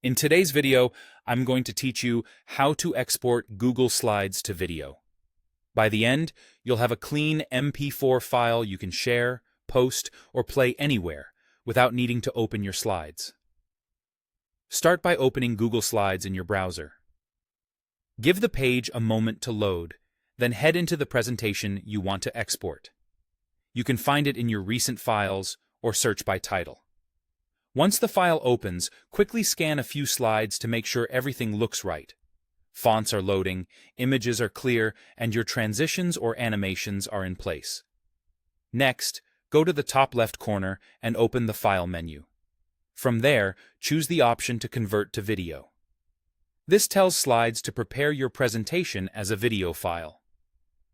In today's video, I'm going to teach you how to export Google Slides to video. By the end, you'll have a clean MP4 file you can share, post, or play anywhere without needing to open your slides. Start by opening Google Slides in your browser. Give the page a moment to load, then head into the presentation you want to export. You can find it in your recent files or search by title. Once the file opens, quickly scan a few slides to make sure everything looks right. Fonts are loading, images are clear, and your transitions or animations are in place. Next, go to the top left corner and open the File menu. From there, choose the option to convert to video. This tells Slides to prepare your presentation as a video file.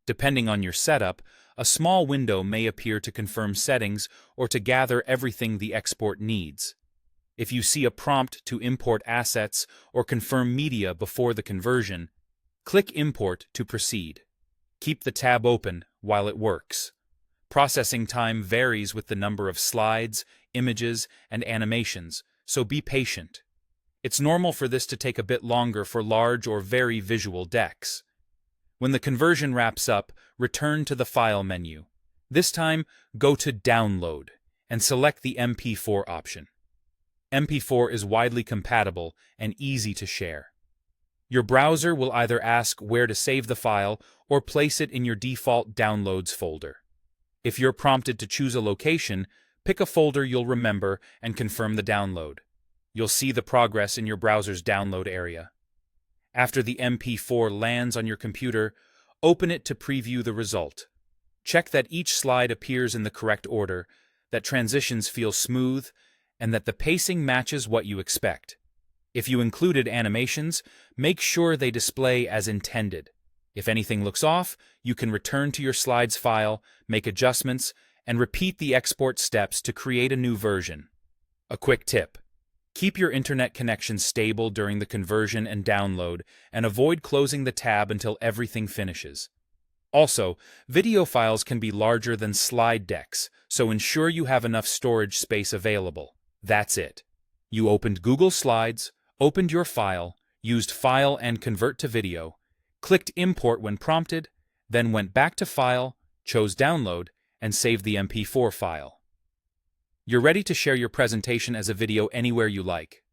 Depending on your setup, a small window may appear to confirm settings or to gather everything the export needs. If you see a prompt to import assets or confirm media before the conversion, click Import to proceed. Keep the tab open while it works. Processing time varies with the number of slides, images, and animations, so be patient. It's normal for this to take a bit longer for large or very visual decks. When the conversion wraps up, return to the File menu. This time, go to Download and select the MP4 option. MP4 is widely compatible and easy to share. Your browser will either ask where to save the file or place it in your default Downloads folder. If you're prompted to choose a location, pick a folder you'll remember and confirm the download. You'll see the progress in your browser's download area. After the MP4 lands on your computer, open it to preview the result. Check that each slide appears in the correct order, that transitions feel smooth, and that the pacing matches what you expect. If you included animations, make sure they display as intended. If anything looks off, you can return to your slides file, make adjustments, and repeat the export steps to create a new version. A quick tip: keep your internet connection stable during the conversion and download, and avoid closing the tab until everything finishes. Also, video files can be larger than slide decks, so ensure you have enough storage space available. That's it. You opened Google Slides, opened your file, used File and Convert to Video, clicked Import when prompted, then went back to File, chose Download, and saved the MP4 file. You're ready to share your presentation as a video anywhere you like.